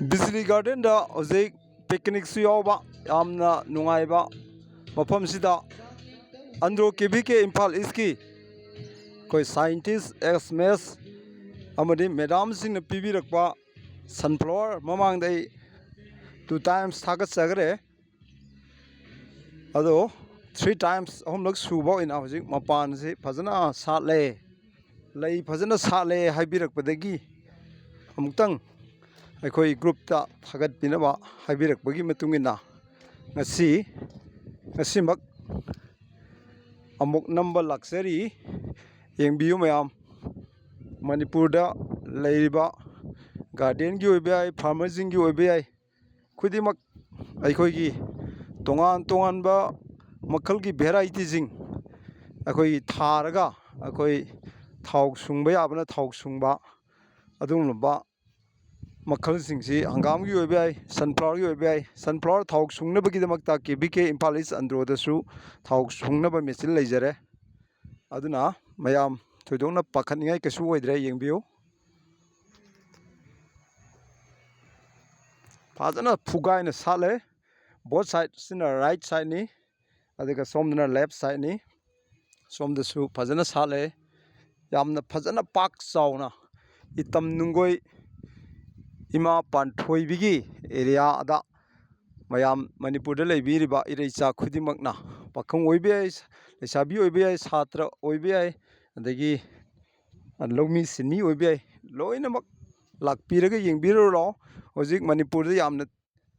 Bisili Garden da hojik picnic su yauba yamna nungaiba mafamsida Andro KBK Imphal iski koi scientist ex-mes amadi madam singna pibirakpa sunflower mamangdai 2 times thagatchari ado 3 times ahomlak suba ina hojik mapan se phajana satle lei phajana satle haibirakpadagi amuktang ꯑꯩꯈꯣꯏ ꯒ꯭ꯔꯨꯞꯇ ꯊꯥꯒꯠꯄꯤꯅꯕ ꯍꯥꯏꯕꯤꯔꯛꯄꯒꯤ ꯃꯇꯨꯡ ꯏꯟꯅ ꯉꯁꯤꯃꯛ ꯑꯃꯨꯛ ꯅꯝꯕ ꯂꯥꯛꯆꯔꯤ ꯌꯦꯡꯕꯤꯌꯨ ꯃꯌꯥꯝ ꯃꯅꯤꯄꯨꯔꯗ ꯂꯩꯔꯤꯕ ꯒꯥꯔꯗꯦꯟꯒꯤ ꯑꯣꯏꯕ ꯌꯥꯏ ꯐꯥꯔꯃꯔꯁꯤꯡꯒꯤ ꯑꯣꯏꯕ ꯌꯥꯏ ꯈꯨꯗꯤꯡꯃꯛ ꯑꯩꯈꯣꯏꯒꯤ ꯇꯣꯉꯥꯟ ꯇꯣꯉꯥꯟꯕ ꯃꯈꯜꯒꯤ ꯚꯦꯔꯥꯏꯇꯤꯁꯤꯡ ꯑꯩꯈꯣꯏꯒꯤ ꯊꯥꯔꯒ ꯑꯩꯈꯣꯏ ꯊꯥꯎ ꯁꯨꯡꯕ ꯌꯥꯕꯅ ꯊꯥꯎ ꯁꯨꯡꯕ ꯑꯗꯨꯒꯨꯝꯂꯕ ꯃꯈꯜꯁꯤꯡꯁꯤ ꯍꯪꯒꯥꯝꯒꯤ ꯑꯣꯏꯕ ꯌꯥꯏ ꯁꯟꯐ꯭ꯂꯥꯋꯔꯒꯤ ꯑꯣꯏꯕ ꯌꯥꯏ ꯁꯟꯐ꯭ꯂꯥꯋꯔ ꯊꯥꯎ ꯁꯨꯡꯅꯕꯒꯤꯗꯃꯛꯇ KBK ꯏꯝꯐꯥꯜ ꯏꯁ ꯑꯟꯗ꯭ꯔꯣꯗꯁꯨ ꯊꯥꯎ ꯁꯨꯡꯅꯕ ꯃꯦꯆꯤꯟ ꯂꯩꯖꯔꯦ ꯑꯗꯨꯅ ꯃꯌꯥꯝ ꯊꯣꯏꯗꯣꯛꯅ ꯄꯥꯈꯠꯅꯤꯡꯉꯥꯏ ꯀꯩꯁꯨ ꯑꯣꯏꯗ꯭ꯔꯦ ꯌꯦꯡꯕꯤꯌꯨ ꯐꯖꯅ ꯐꯨꯒꯥꯏꯅ ꯁꯥꯠꯂꯦ ꯕꯣꯠ ꯁꯥꯏꯠꯁꯤꯅ ꯔꯥꯏꯠ ꯁꯥꯏꯠꯅꯤ ꯑꯗꯨꯒ ꯁꯣꯝꯗꯅ ꯂꯦꯐ ꯁꯥꯏꯠꯅꯤ ꯁꯣꯝꯗꯁꯨ ꯐꯖꯅ ꯁꯥꯠꯂꯦ ꯌꯥꯝꯅ ꯐꯖꯅ ꯄꯥꯛ ꯆꯥꯎꯅ ꯏꯇꯝ ꯅꯨꯡꯒꯣꯏ ꯏꯃꯥ ꯄꯥꯟꯊꯣꯏꯕꯤꯒꯤ ꯑꯦꯔꯤꯌꯥꯗ ꯃꯌꯥꯝ ꯃꯅꯤꯄꯨꯔꯗ ꯂꯩꯕꯤꯔꯤꯕ ꯏꯔꯩꯆꯥ ꯈꯨꯗꯤꯡꯃꯛꯅ ꯄꯥꯈꯪ ꯑꯣꯏꯕ ꯌꯥꯏ ꯂꯩꯁꯥꯕꯤ ꯑꯣꯏꯕ ꯌꯥꯏ ꯁꯥꯇ꯭ꯔ ꯑꯣꯏꯕ ꯌꯥꯏ ꯑꯗꯒꯤ ꯂꯧꯃꯤ ꯁꯤꯟꯃꯤ ꯑꯣꯏꯕ ꯌꯥꯏ ꯂꯣꯏꯅꯃꯛ ꯂꯥꯛꯄꯤꯔꯒ ꯌꯦꯡꯕꯤꯔꯨꯔꯣ ꯍꯧꯖꯤꯛ ꯃꯅꯤꯄꯨꯔꯗ ꯌꯥꯝꯅ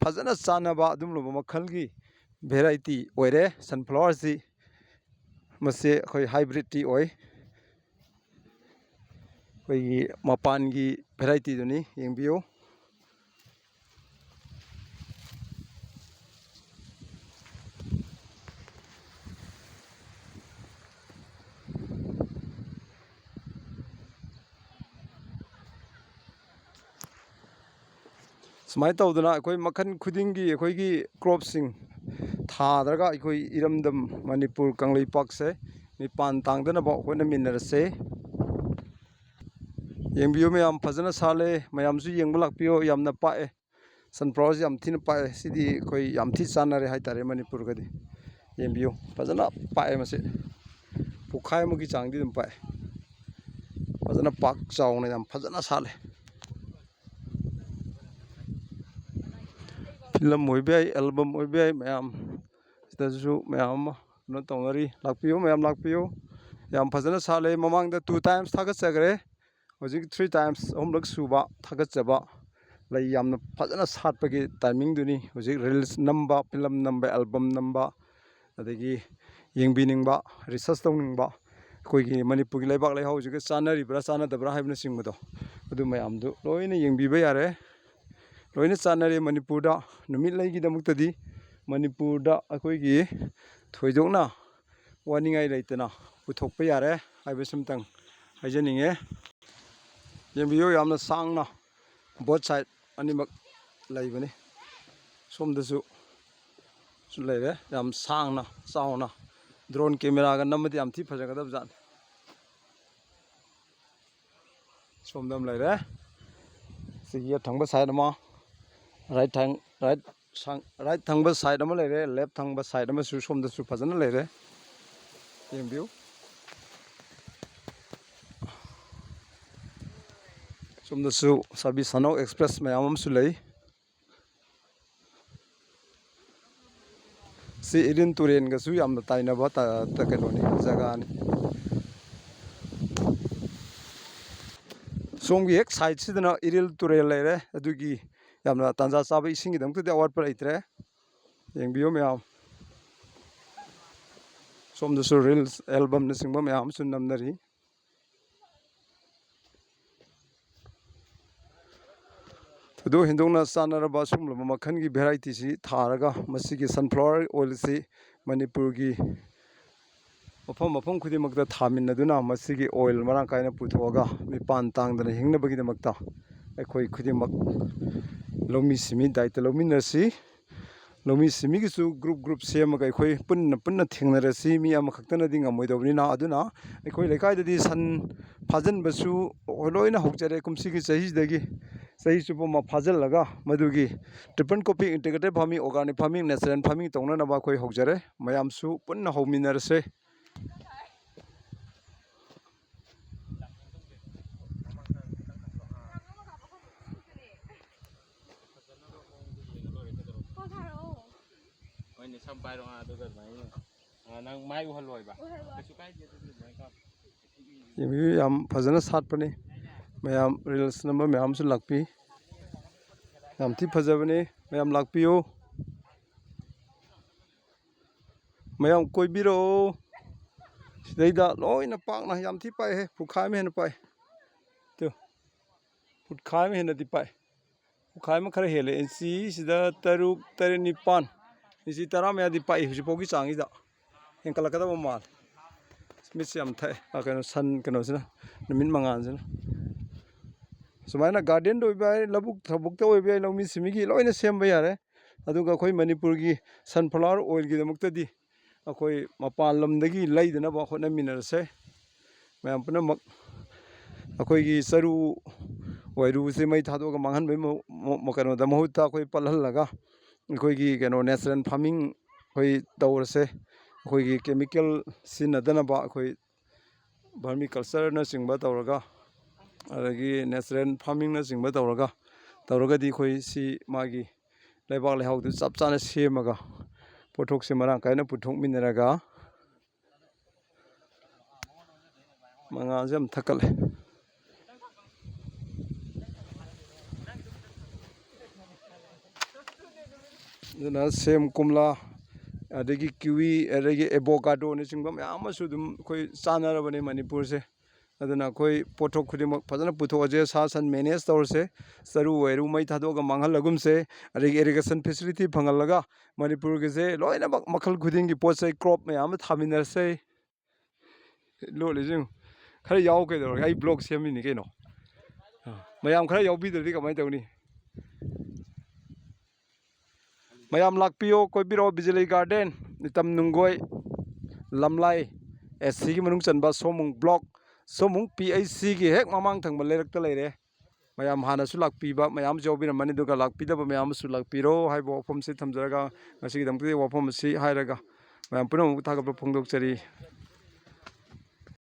ꯐꯖꯅ ꯆꯥꯟꯅꯕ ꯑꯗꯨꯒꯨꯝꯂꯕ ꯃꯈꯜꯒꯤ ꯚꯦꯔꯥꯏꯇꯤ ꯑꯣꯏꯔꯦ ꯁꯟꯐ꯭ꯂꯥꯋꯔꯁꯤ ꯃꯁꯤ ꯑꯩꯈꯣꯏ ꯍꯥꯏꯕ꯭ꯔꯤꯠꯇꯤ ꯑꯣꯏ ꯑꯩꯈꯣꯏꯒꯤ ꯃꯄꯥꯟꯒꯤ ꯚꯦꯔꯥꯏꯇꯤꯗꯨꯅꯤ ꯌꯦꯡꯕꯤꯌꯨ ꯁꯨꯃꯥꯏꯅ ꯇꯧꯗꯅ ꯑꯩꯈꯣꯏ ꯃꯈꯜ ꯈꯨꯗꯤꯡꯒꯤ ꯑꯩꯈꯣꯏꯒꯤ ꯀ꯭ꯔꯣꯞꯁꯤꯡ ꯊꯥꯗ꯭ꯔꯒ ꯑꯩꯈꯣꯏ ꯏꯔꯝꯗꯝ ꯃꯅꯤꯄꯨꯔ ꯀꯪꯂꯩꯄꯥꯛꯁꯦ ꯃꯤꯄꯥꯟ ꯇꯥꯡꯗꯅꯕ ꯍꯣꯠꯅꯃꯤꯟꯅꯔꯁꯦ ꯌꯦꯡꯕꯤꯌꯨ ꯃꯌꯥꯝ ꯐꯖꯅ ꯁꯥꯠꯂꯦ ꯃꯌꯥꯝꯁꯨ ꯌꯦꯡꯕ ꯂꯥꯛꯄꯤꯌꯨ ꯌꯥꯝꯅ ꯄꯥꯛꯑꯦ ꯁꯟꯐ꯭ꯂꯥꯋꯔꯁꯤ ꯌꯥꯝ ꯊꯤꯅ ꯄꯥꯛꯑꯦ ꯁꯤꯗꯤ ꯑꯩꯈꯣꯏ ꯌꯥꯝ ꯊꯤ ꯆꯥꯟꯅꯔꯦ ꯍꯥꯏꯇꯥꯔꯦ ꯃꯅꯤꯄꯨꯔꯒꯗꯤ ꯌꯦꯡꯕꯤꯌꯨ ꯐꯖꯅ ꯄꯥꯛꯑꯦ ꯃꯁꯤ ꯄꯨꯈꯥꯏ ꯑꯃꯒꯤ ꯆꯥꯡꯗꯤ ꯑꯗꯨꯝ ꯄꯥꯛꯑꯦ ꯐꯖꯅ ꯄꯥꯛ ꯆꯥꯎꯅ ꯌꯥꯝ ꯐꯖꯅ ꯁꯥꯠꯂꯦ ꯐꯤꯂꯝ ꯑꯣꯏꯕ ꯌꯥꯏ ꯑꯦꯜꯕꯝ ꯑꯣꯏꯕ ꯌꯥꯏ ꯃꯌꯥꯝ ꯁꯤꯗꯁꯨ ꯃꯌꯥꯝ ꯑꯃ ꯀꯩꯅꯣ ꯇꯧꯅꯔꯤ ꯂꯥꯛꯄꯤꯌꯨ ꯃꯌꯥꯝ ꯂꯥꯛꯄꯤꯌꯨ ꯌꯥꯝ ꯐꯖꯅ ꯁꯥꯠꯂꯦ ꯃꯃꯥꯡꯗ 2 times ꯊꯥꯒꯠꯆꯈ꯭ꯔꯦ ꯍꯧꯖꯤꯛ 3 times ꯑꯍꯨꯝꯂꯛ ꯁꯨꯕ ꯊꯥꯒꯠꯆꯕ ꯂꯩ ꯌꯥꯝꯅ ꯐꯖꯅ ꯁꯥꯠꯄꯒꯤ ꯇꯥꯏꯃꯤꯡꯗꯨꯅꯤ ꯍꯧꯖꯤꯛ ꯔꯤल्स ꯅꯝꯕ ꯐꯤꯂꯝ ꯅꯝꯕ ꯑꯦꯜꯕꯝ ꯅꯝꯕ ꯑꯗꯒꯤ ꯌꯦꯡꯕꯤꯅꯤꯡꯕ ꯔꯤꯁꯔꯁ ꯇꯧꯅꯤꯡꯕ ꯑꯩꯈꯣꯏꯒꯤ ꯃꯅꯤꯄꯨꯔꯒꯤ ꯂꯩꯕꯥꯛ ꯂꯩꯍꯥꯎꯁꯤꯒ ꯆꯥꯟꯅꯔꯤꯕ꯭ꯔꯥ ꯆꯥꯟꯅꯗꯕ꯭ꯔꯥ ꯍꯥꯏꯕꯅꯆꯤꯡꯕꯗꯣ ꯑꯗꯨ ꯃꯌꯥꯝꯗꯨ ꯂꯣꯏꯅ ꯌꯦꯡꯕꯤꯕ ꯌꯥꯔꯦ ꯂꯣꯏꯅ ꯆꯥꯟꯅꯔꯦ ꯃꯅꯤꯄꯨꯔꯗ ꯅꯨꯃꯤꯠꯂꯩꯒꯤꯗꯃꯛꯇꯗꯤ ꯃꯅꯤꯄꯨꯔꯗ ꯑꯩꯈꯣꯏꯒꯤ ꯊꯣꯏꯗꯣꯛꯅ ꯋꯥꯅꯤꯡꯉꯥꯏ ꯂꯩꯇꯅ ꯄꯨꯊꯣꯛꯄ ꯌꯥꯔꯦ ꯍꯥꯏꯕꯁꯤꯃꯇꯪ ꯍꯥꯏꯖꯅꯤꯡꯉꯦ ꯌꯦꯡꯕꯤꯌꯨ ꯌꯥꯝꯅ ꯁꯥꯡꯅ ꯕꯣꯠ ꯁꯥꯏꯠ ꯑꯅꯤꯃꯛ ꯂꯩꯕꯅꯤ ꯁꯣꯝꯗꯁꯨ ꯂꯩꯔꯦ ꯌꯥꯝ ꯁꯥꯡꯅ ꯆꯥꯎꯅ ꯗ꯭ꯔꯣꯟ ꯀꯦꯃꯦꯔꯥꯒ ꯅꯝꯃꯗꯤ ꯌꯥꯝ ꯊꯤ ꯐꯖꯒꯗꯕ ꯖꯥꯠꯅꯤ ꯁꯣꯝꯗ ꯑꯃ ꯂꯩꯔꯦ ꯁꯤꯒꯤ ꯊꯪꯕ ꯁꯥꯏꯠ ꯑꯃ ꯔꯥꯏꯠ ꯊꯪꯕ ꯁꯥꯏꯠ ꯑꯃ ꯂꯩꯔꯦ ꯂꯦꯐ ꯊꯪꯕ ꯁꯥꯏꯠ ꯑꯃꯁꯨ ꯁꯣꯝꯗꯁꯨ ꯐꯖꯅ ꯂꯩꯔꯦ ꯌꯦꯡꯕꯤꯌꯨ ꯁꯣꯝꯗꯁꯨ ꯁꯥꯔꯚꯤꯁ ꯁꯅꯧ ꯑꯦꯛꯁꯄ꯭ꯔꯦꯁ ꯃꯌꯥꯝ ꯑꯃꯁꯨ ꯂꯩ ꯁꯤ ꯏꯔꯤꯜ ꯇꯨꯔꯦꯟꯒꯁꯨ ꯌꯥꯝꯅ ꯇꯥꯏꯅꯕ ꯀꯩꯅꯣꯅꯤ ꯖꯒꯥꯅꯤ ꯁꯣꯝꯒꯤ ꯍꯦꯛ ꯁꯥꯏꯠꯁꯤꯗꯅ ꯏꯔꯤꯜ ꯇꯨꯔꯦꯜ ꯂꯩꯔꯦ ꯑꯗꯨꯒꯤ ꯌꯥꯝꯅ ꯇꯥꯟꯖꯥ ꯆꯥꯕ ꯏꯁꯤꯡꯒꯤꯗꯃꯛꯇꯗꯤ ꯑꯋꯥꯠꯄ ꯂꯩꯇ꯭ꯔꯦ ꯌꯦꯡꯕꯤꯌꯨ ꯃꯌꯥꯝ ꯁꯣꯝꯗꯁꯨ ꯔꯤꯜꯁ ꯑꯦꯜꯕꯝꯅꯆꯤꯡꯕ ꯃꯌꯥꯝ ꯑꯃꯁꯨ ꯅꯝꯅꯔꯤ ꯊꯣꯏꯗꯣꯛ ꯍꯦꯟꯗꯣꯛꯅ ꯆꯥꯟꯅꯔꯕ ꯑꯁꯨꯝꯂꯕ ꯃꯈꯜꯒꯤ ꯚꯦꯔꯥꯏꯇꯤꯁꯤ ꯊꯥꯔꯒ ꯃꯁꯤꯒꯤ ꯁꯟꯐ꯭ꯂꯥꯋꯔ ꯑꯣꯏꯜꯁꯤ ꯃꯅꯤꯄꯨꯔꯒꯤ ꯃꯐꯝ ꯃꯐꯝ ꯈꯨꯗꯤꯡꯃꯛꯇ ꯊꯥꯃꯤꯟꯅꯗꯨꯅ ꯃꯁꯤꯒꯤ ꯑꯣꯏꯜ ꯃꯔꯥꯡ ꯀꯥꯏꯅ ꯄꯨꯊꯣꯛꯑꯒ ꯃꯤꯄꯥꯟ ꯇꯥꯡꯗꯅ ꯍꯤꯡꯅꯕꯒꯤꯗꯃꯛꯇ ꯑꯩꯈꯣꯏ ꯈꯨꯗꯤꯡꯃꯛ ꯂꯧꯃꯤ ꯁꯤꯟꯃꯤ ꯗꯥꯏꯇ ꯂꯧꯃꯤꯟꯅꯁꯤ ꯂꯧꯃꯤ ꯁꯤꯟꯃꯤꯒꯤꯁꯨ ꯒ꯭ꯔꯨꯞ ꯁꯦꯝꯃꯒ ꯑꯩꯈꯣꯏ ꯄꯨꯟꯅ ꯊꯦꯡꯅꯔꯁꯤ ꯃꯤ ꯑꯃꯈꯛꯇꯅꯗꯤ ꯉꯝꯃꯣꯏꯗꯕꯅꯤꯅ ꯑꯗꯨꯅ ꯑꯩꯈꯣꯏ ꯂꯩꯀꯥꯏꯗꯗꯤ ꯁꯟ ꯐꯥꯖꯤꯟꯕꯁꯨ ꯂꯣꯏꯅ ꯍꯧꯖꯔꯦ ꯀꯨꯝꯁꯤꯒꯤ ꯆꯍꯤꯁꯤꯗꯒꯤ ꯆꯍꯤ ꯆꯨꯞꯄ ꯑꯃ ꯐꯥꯖꯤꯜꯂꯒ ꯃꯗꯨꯒꯤ triple coping integrated farming organic farming natural farming ꯇꯧꯅꯅꯕ ꯑꯩꯈꯣꯏ ꯍꯧꯖꯔꯦ ꯃꯌꯥꯝꯁꯨ ꯄꯨꯟꯅ ꯍꯧꯃꯤꯟꯅꯔꯁꯦ ꯌꯥꯝ ꯐꯖꯅ ꯁꯥꯠꯄꯅꯤ ꯃꯌꯥꯝ ꯔꯤꯜꯁ ꯅꯝꯕ ꯃꯌꯥꯝꯁꯨ ꯂꯥꯛꯄꯤ ꯌꯥꯝ ꯊꯤ ꯐꯖꯕꯅꯤ ꯃꯌꯥꯝ ꯂꯥꯛꯄꯤꯌꯨ ꯃꯌꯥꯝ ꯀꯣꯏꯕꯤꯔꯛꯑꯣ ꯁꯤꯗꯩꯗ ꯂꯣꯏꯅ ꯄꯥꯛꯅ ꯌꯥꯝ ꯊꯤ ꯄꯥꯏꯍꯦ ꯐꯨꯠꯈꯥꯏ ꯑꯃ ꯍꯦꯟꯅ ꯄꯥꯏ ꯐꯨꯠꯈꯥꯏ ꯑꯃ ꯍꯦꯟꯅꯗꯤ ꯄꯥꯏ ꯐꯨꯠꯈꯥꯏ ꯑꯃ ꯈꯔ ꯍꯦꯜꯂꯦ ꯏꯟꯆꯤ ꯁꯤꯗ 6, 7, 9 ꯏꯟꯆꯤ 10 ꯃꯌꯥꯗꯤ ꯄꯥꯛꯏ ꯍꯧꯖꯤꯛꯐꯥꯎꯒꯤ ꯆꯥꯡꯁꯤꯗ ꯍꯦꯟꯀꯠꯂꯛꯀꯗꯕ ꯃꯥꯜꯂꯦ ꯃꯤꯠꯁꯦ ꯌꯥꯝ ꯊꯛꯑꯦ ꯀꯩꯅꯣ ꯁꯟ ꯀꯩꯅꯣꯁꯤꯅ ꯅꯨꯃꯤꯠ ꯃꯉꯥꯜꯁꯤꯅ ꯁꯨꯃꯥꯏꯅ ꯒꯥꯔꯗꯦꯟꯗ ꯑꯣꯏꯕ ꯌꯥꯏ ꯂꯧꯕꯨꯛ ꯊꯕꯛꯇ ꯑꯣꯏꯕ ꯌꯥꯏ ꯂꯧꯃꯤ ꯁꯤꯃꯤꯒꯤ ꯂꯣꯏꯅ ꯁꯦꯝꯕ ꯌꯥꯔꯦ ꯑꯗꯨꯒ ꯑꯩꯈꯣꯏ ꯃꯅꯤꯄꯨꯔꯒꯤ ꯁꯟꯐ꯭ꯂꯥꯋꯔ ꯑꯣꯏꯜꯒꯤꯗꯃꯛꯇꯗꯤ ꯑꯩꯈꯣꯏ ꯃꯄꯥꯟ ꯂꯝꯗꯒꯤ ꯂꯩꯗꯅꯕ ꯍꯣꯠꯅꯃꯤꯟꯅꯔꯁꯦ ꯃꯌꯥꯝ ꯄꯨꯝꯅꯃꯛ ꯑꯩꯈꯣꯏꯒꯤ ꯆꯔꯨ ꯋꯥꯏꯔꯨꯁꯦ ꯃꯩ ꯊꯥꯗꯣꯛꯑꯒ ꯃꯥꯡꯍꯟꯕꯒꯤ ꯀꯩꯅꯣꯗ ꯃꯍꯨꯠꯇ ꯑꯩꯈꯣꯏ ꯄꯠꯍꯜꯂꯒ ꯑꯩꯈꯣꯏꯒꯤ ꯀꯩꯅꯣ ꯅꯦꯆꯔꯦꯜ ꯐꯥꯔꯃꯤꯡ ꯑꯩꯈꯣই ꯇꯧꯔꯁꯦ ꯑꯩꯈꯣꯏꯒꯤ ꯀꯦꯃꯤꯀꯦꯜ ꯁꯤꯖꯤꯟꯅꯗꯅꯕ ꯑꯩꯈꯣꯏ ꯚꯔꯃꯤ ꯀꯜꯆꯔꯅꯆꯤꯡꯕ ꯇꯧꯔꯒ ꯑꯗꯒꯤ ꯅꯦꯆꯔꯦꯜ ꯐꯥꯔꯃꯤꯡꯅꯆꯤꯡꯕ ꯇꯧꯔꯒꯗꯤ ꯑꯩꯈꯣꯏ ꯁꯤ ꯃꯥꯒꯤ ꯂꯩꯕꯥꯛ ꯂꯩꯍꯥꯎꯗꯨ ꯆꯞ ꯆꯥꯅ ꯁꯦꯝꯃꯒ ꯄꯣꯠꯊꯣꯛꯁꯦ ꯃꯔꯥꯡ ꯀꯥꯏꯅ ꯄꯨꯊꯣꯛꯃꯤꯟꯅꯔꯒ ꯃꯉꯥꯜꯁꯦ ꯌꯥꯝ ꯊꯛꯀꯠꯂꯦ ꯑꯗꯨꯅ ꯁꯦꯝ ꯀꯣꯝꯂꯥ ꯑꯗꯒꯤ ꯀꯤꯋꯤ ꯑꯗꯒꯤ ꯑꯦꯕꯣꯀꯥꯗꯣꯅꯆꯤꯡꯕ ꯃꯌꯥꯝ ꯑꯃꯁꯨ ꯑꯗꯨꯝ ꯑꯩꯈꯣꯏ ꯆꯥꯟꯅꯔꯕꯅꯤ ꯃꯅꯤꯄꯨꯔꯁꯦ ꯑꯗꯨꯅ ꯑꯩꯈꯣꯏ ꯄꯣꯠꯊꯣꯛ ꯈꯨꯗꯤꯡꯃꯛ ꯐꯖꯅ ꯄꯨꯊꯣꯛꯑꯁꯦ ꯁꯥ ꯁꯟ ꯃꯦꯅꯦꯖ ꯇꯧꯔꯁꯦ ꯆꯔꯨ ꯋꯥꯏꯔꯨ ꯃꯩ ꯊꯥꯗꯣꯛꯑꯒ ꯃꯥꯡꯍꯜꯂꯒꯨꯝꯁꯦ ꯑꯗꯒꯤ ꯏꯔꯤꯒꯦꯁꯟ ꯐꯦꯁꯤꯂꯤꯇꯤ ꯐꯪꯍꯜꯂꯒ ꯃꯅꯤꯄꯨꯔꯒꯤꯁꯦ ꯂꯣꯏꯅꯃꯛ ꯃꯈꯜ ꯈꯨꯗꯤꯡꯒꯤ ꯄꯣꯠ ꯆꯩ ꯀ꯭ꯔꯣꯞ ꯃꯌꯥꯝ ꯑꯃ ꯊꯥꯃꯤꯟꯅꯔꯁꯦ ꯂꯣꯠꯂꯤꯁꯤ ꯈꯔ ꯌꯥꯎ ꯀꯩꯗꯧꯔꯒꯦ ꯑꯩ ꯕ꯭ꯂꯣꯛ ꯁꯦꯝꯃꯤꯅꯤ ꯀꯩꯅꯣ ꯃꯌꯥꯝ ꯈꯔ ꯌꯥꯎꯕꯤꯗ꯭ꯔꯗꯤ ꯀꯃꯥꯏꯅ ꯇꯧꯅꯤ ꯃꯌꯥꯝ ꯂꯥꯛꯄꯤꯌꯣ ꯀꯣꯏꯕꯤꯔꯛꯑꯣ ꯕꯤꯖꯂꯤ ꯒꯥꯔꯗꯦꯟ ꯅꯤꯇꯝ ꯅꯨꯡꯒꯣꯏ ꯂꯝꯂꯥꯏ SCꯒꯤ ꯃꯅꯨꯡ ꯆꯟꯕ ꯁꯣꯃꯨꯡ ꯕ꯭ꯂꯣꯛ ꯁꯣꯃꯨꯡ PHCꯒꯤ ꯍꯦꯛ ꯃꯃꯥꯡ ꯊꯪꯕ ꯂꯩꯔꯛꯇ ꯂꯩꯔꯦ ꯃꯌꯥꯝ ꯍꯥꯟꯅꯁꯨ ꯂꯥꯛꯄꯤꯕ ꯃꯌꯥꯝꯁꯨ ꯌꯥꯎꯕꯤꯔꯝꯃꯅꯤ ꯑꯗꯨꯒ ꯂꯥꯛꯄꯤꯗꯕ ꯃꯌꯥꯝ ꯑꯃꯁꯨ ꯂꯥꯛꯄꯤꯔꯣ ꯍꯥꯏꯕ ꯋꯥꯐꯝꯁꯤ ꯊꯝꯖꯔꯒ ꯉꯁꯤꯒꯤꯗꯃꯛꯇꯗꯤ ꯋꯥꯐꯝ ꯑꯁꯤ ꯍꯥꯏꯔꯒ ꯃꯌꯥꯝ ꯄꯨꯝꯅꯃꯛ ꯊꯥꯒꯠꯄ ꯐꯣꯡꯗꯣꯛꯆꯔꯤ